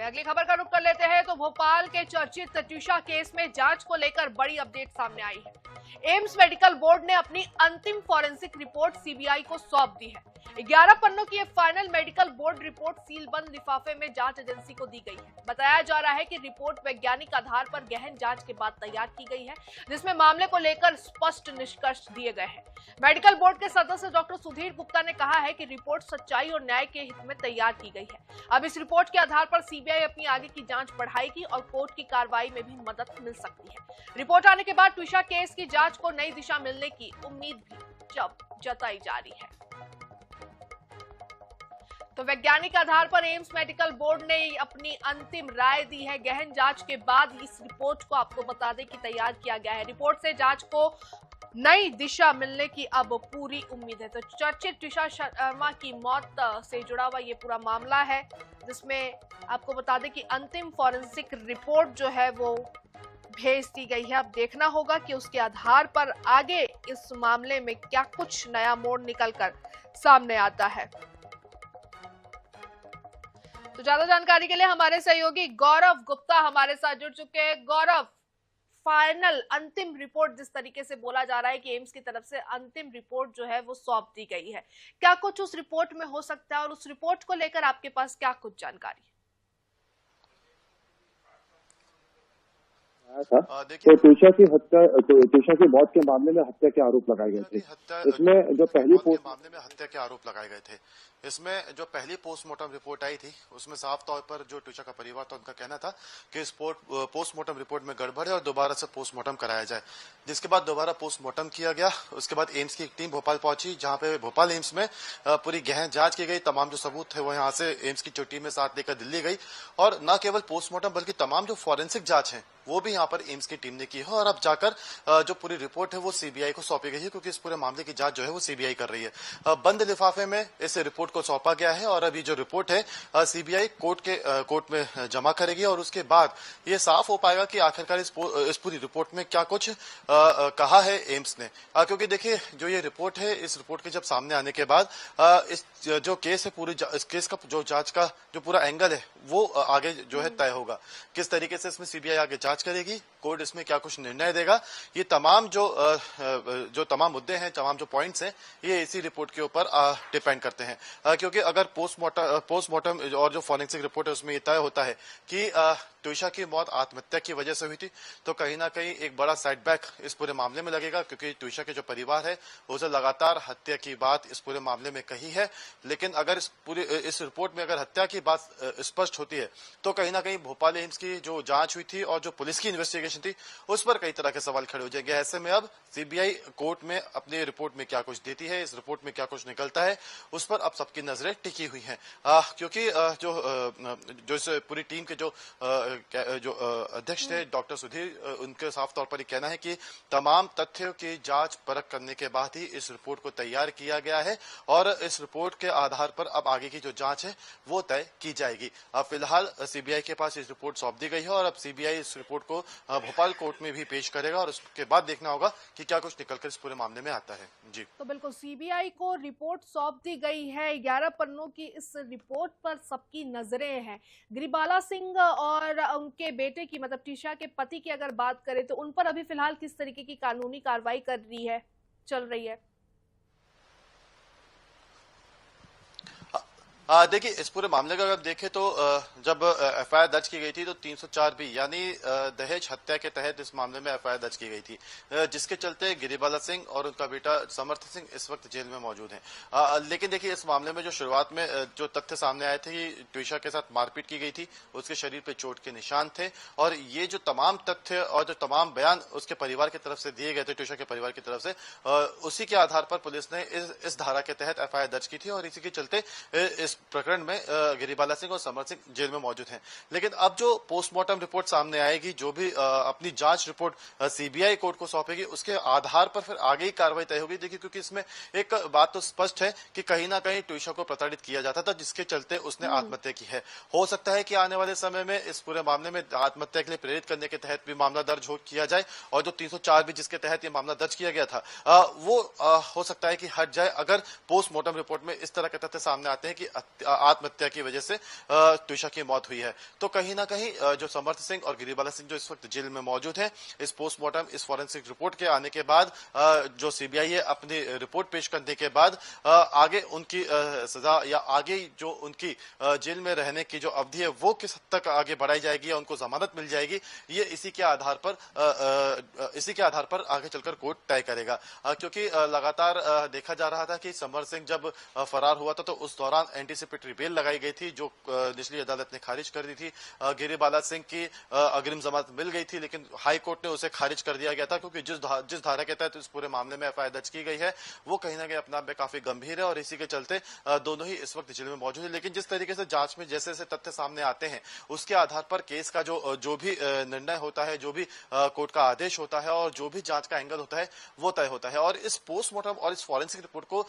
चलिए अगली खबर का रुख कर लेते हैं। तो भोपाल के चर्चित ट्यूशा केस में जांच को लेकर बड़ी अपडेट सामने आई है। एम्स मेडिकल बोर्ड ने अपनी अंतिम फॉरेंसिक रिपोर्ट सीबीआई को सौंप दी है। 11 पन्नों की ये फाइनल मेडिकल बोर्ड रिपोर्ट सीलबंद लिफाफे में जांच एजेंसी को दी गई है। बताया जा रहा है कि रिपोर्ट वैज्ञानिक आधार पर गहन जांच के बाद तैयार की गई है, जिसमें मामले को लेकर स्पष्ट निष्कर्ष दिए गए हैं। मेडिकल बोर्ड के सदस्य डॉक्टर सुधीर गुप्ता ने कहा है कि रिपोर्ट सच्चाई और न्याय के हित में तैयार की गई है। अब इस रिपोर्ट के आधार पर सीबीआई अपनी आगे की जांच बढ़ाएगी और कोर्ट की कार्रवाई में भी मदद मिल सकती है। रिपोर्ट आने के बाद ट्यूशा केस की जांच को नई दिशा मिलने की उम्मीद भी जताई जा रही है। तो वैज्ञानिक आधार पर एम्स मेडिकल बोर्ड ने अपनी अंतिम राय दी है। गहन जांच के बाद इस रिपोर्ट को आपको बता दें कि तैयार किया गया है। रिपोर्ट से जांच को नई दिशा मिलने की अब पूरी उम्मीद है। तो चर्चित ट्यूशा शर्मा की मौत से जुड़ा हुआ ये पूरा मामला है, जिसमें आपको बता दें कि अंतिम फॉरेंसिक रिपोर्ट जो है वो भेज दी गई है। अब देखना होगा कि उसके आधार पर आगे इस मामले में क्या कुछ नया मोड़ निकलकर सामने आता है। तो ज्यादा जानकारी के लिए हमारे सहयोगी गौरव गुप्ता हमारे साथ जुड़ चुके हैं। गौरव, फाइनल अंतिम रिपोर्ट जिस तरीके से बोला जा रहा है कि एम्स की तरफ से अंतिम रिपोर्ट जो है वो सौंप दी गई है, क्या कुछ उस रिपोर्ट में हो सकता है और उस रिपोर्ट को लेकर आपके पास क्या कुछ जानकारी? तो ट्यूशा की हत्या, ट्यूशा की मौत के मामले में हत्या के आरोप लगाए गए थे। इसमें जो पहली मामले में हत्या के आरोप लगाए गए थे, इसमें जो पहली पोस्टमार्टम रिपोर्ट आई थी उसमें साफ तौर पर जो ट्यूशा का परिवार था उनका कहना था कि इस पोस्टमार्टम रिपोर्ट में गड़बड़ है और दोबारा से पोस्टमार्टम कराया जाए। जिसके बाद दोबारा पोस्टमार्टम किया गया। उसके बाद एम्स की एक टीम भोपाल पहुंची, जहां पे भोपाल एम्स में पूरी गहन जांच की गई। तमाम जो सबूत थे वो यहाँ से एम्स की टीम में साथ लेकर दिल्ली गई और न केवल पोस्टमार्टम बल्कि तमाम जो फॉरेंसिक जांच है वो भी यहाँ पर एम्स की टीम ने की है। और अब जाकर जो पूरी रिपोर्ट है वो सीबीआई को सौंपी गई है, क्योंकि इस पूरे मामले की जांच जो है वो सीबीआई कर रही है। बंद लिफाफे में इस रिपोर्ट को सौंपा गया है और अभी जो रिपोर्ट है सीबीआई कोर्ट में जमा करेगी और उसके बाद ये साफ हो पाएगा कि आखिरकार इस पूरी रिपोर्ट में क्या कुछ कहा है एम्स ने। क्योंकि देखिए जो ये रिपोर्ट है, इस रिपोर्ट के जब सामने आने के बाद इस जो केस है पूरी इस केस का जो जांच का जो पूरा एंगल है वो आगे जो है तय होगा। किस तरीके से इसमें सीबीआई आगे जांच करेगी, कोर्ट इसमें क्या कुछ निर्णय देगा, ये तमाम जो तमाम मुद्दे हैं, तमाम जो पॉइंट्स हैं, ये इसी रिपोर्ट के ऊपर डिपेंड करते हैं। क्योंकि अगर पोस्टमार्टम और जो फॉरेंसिक रिपोर्ट है उसमें ये तय होता है कि ट्यूशा की मौत आत्महत्या की वजह से हुई थी, तो कहीं ना कहीं एक बड़ा सेटबैक इस पूरे मामले में लगेगा। क्योंकि ट्यूशा के जो परिवार है उसे लगातार हत्या की बात इस पूरे मामले में कही है, लेकिन अगर इस रिपोर्ट में अगर हत्या की बात स्पष्ट होती है तो कहीं ना कहीं भोपाल एम्स की जो जांच हुई थी और जो पुलिस की इन्वेस्टिगेशन थी उस पर कई तरह के सवाल खड़े हो जाएंगे। ऐसे में अब सीबीआई कोर्ट में अपनी रिपोर्ट में क्या कुछ देती है, इस रिपोर्ट में क्या कुछ निकलता है, उस पर अब सबकी नजरें टिकी हुई हैं। क्योंकि जो इस पूरी टीम के जो अध्यक्ष थे डॉक्टर सुधीर, उनके साफ तौर पर ये कहना है कि तमाम तथ्यों की जांच परख करने के बाद ही इस रिपोर्ट को तैयार किया गया है और इस रिपोर्ट के आधार पर अब आगे की जो जांच है वो तय की जाएगी। अब फिलहाल सीबीआई के पास इस रिपोर्ट सौंप दी गई है और अब सीबीआई इस रिपोर्ट को भोपाल कोर्ट में भी पेश करेगा और उसके बाद देखना होगा कि क्या कुछ निकलकर इस पूरे मामले में आता है। जी, तो बिल्कुल सीबीआई को रिपोर्ट सौंप दी गई है। 11 पन्नों की इस रिपोर्ट पर सबकी नजरें हैं। गिरिबाला सिंह और उनके बेटे की, मतलब ट्यूशा के पति की अगर बात करें तो उन पर अभी फिलहाल किस तरीके की कानूनी कार्रवाई चल रही है? देखिए इस पूरे मामले का अगर देखें तो जब एफआईआर दर्ज की गई थी तो 304 बी यानी दहेज हत्या के तहत इस मामले में एफआईआर दर्ज की गई थी, जिसके चलते गिरिबाला सिंह और उनका बेटा समर्थ सिंह इस वक्त जेल में मौजूद हैं। लेकिन देखिए इस मामले में जो शुरुआत में जो तथ्य सामने आए थे कि ट्यूशा के साथ मारपीट की गई थी, उसके शरीर पे चोट के निशान थे और ये जो तमाम तथ्य और जो तमाम बयान उसके परिवार की तरफ से दिए गए थे, ट्यूशा के परिवार की तरफ से, उसी के आधार पर पुलिस ने इस धारा के तहत एफआईआर दर्ज की थी और इसी के चलते इस प्रकरण में गिरिबाला सिंह और समर सिंह जेल में मौजूद हैं। लेकिन अब जो पोस्टमार्टम रिपोर्ट सामने आएगी, जो भी अपनी जांच रिपोर्ट सीबीआई कोर्ट को सौंपेगी, उसके आधार पर फिर आगे ही कार्रवाई तय होगी। देखिए क्योंकि इसमें एक बात तो स्पष्ट है कि कहीं ना कहीं ट्यूशा को प्रताड़ित किया जाता था, जिसके चलते उसने आत्महत्या की है। हो सकता है कि आने वाले समय में इस पूरे मामले में आत्महत्या के लिए प्रेरित करने के तहत भी मामला दर्ज किया जाए और जो 304 भी जिसके तहत ये मामला दर्ज किया गया था वो हो सकता है कि हट जाए अगर पोस्टमार्टम रिपोर्ट में इस तरह के तथ्य सामने आते हैं कि आत्महत्या की वजह से ट्विशा की मौत हुई है। तो कहीं ना कहीं जो समर्थ सिंह और गिरिबाला सिंह जो इस वक्त जेल में मौजूद हैं, इस पोस्टमार्टम, इस फॉरेंसिक रिपोर्ट के आने के बाद जो सीबीआई है अपनी रिपोर्ट पेश करने के बाद आगे उनकी सजा या आगे जो उनकी जेल में रहने की जो अवधि है वो किस हद तक आगे बढ़ाई जाएगी या उनको जमानत मिल जाएगी, ये इसी के आधार पर आगे चलकर कोर्ट तय करेगा। क्योंकि लगातार देखा जा रहा था कि समर सिंह जब फरार हुआ था तो उस दौरान एंटीसिपेटरी बेल लगाई गई थी जो निचली अदालत ने खारिज कर दी थी। गिरिबाला सिंह की अग्रिम जमानत मिल गई थी लेकिन हाई कोर्ट ने उसे खारिज कर दिया गया था, क्योंकि जिस धारा के तहत इस पूरे मामले में एफआईआर दर्ज की गई है वो कहीं ना कहीं अपने आप में काफी गंभीर है और इसी के चलते दोनों ही इस वक्त जेल में मौजूद है। लेकिन जिस तरीके से जांच में जैसे जैसे तथ्य सामने आते हैं उसके आधार पर केस का जो भी निर्णय होता है, जो भी कोर्ट का आदेश होता है और जो भी जांच का एंगल होता है वो तय होता है। और इस पोस्टमार्टम और इस फॉरेंसिक रिपोर्ट को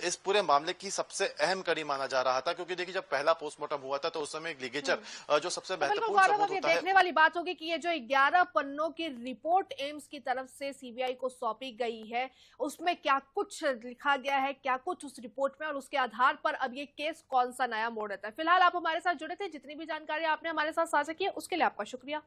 इस पूरे मामले की सबसे अहम कड़ी माना जा रहा था, क्योंकि देखिए जब पहला पोस्टमार्टम हुआ था तो उस समय एक लिगेचर जो सबसे महत्वपूर्ण सबूत होता है। देखने वाली बात होगी कि ये जो 11 पन्नों की रिपोर्ट एम्स की तरफ से सीबीआई को सौंपी गई है उसमें क्या कुछ लिखा गया है, क्या कुछ उस रिपोर्ट में, और उसके आधार पर अब ये केस कौन सा नया मोड़ लेता है। फिलहाल आप हमारे साथ जुड़े थे, जितनी भी जानकारी आपने हमारे साथ साझा की है उसके लिए आपका शुक्रिया।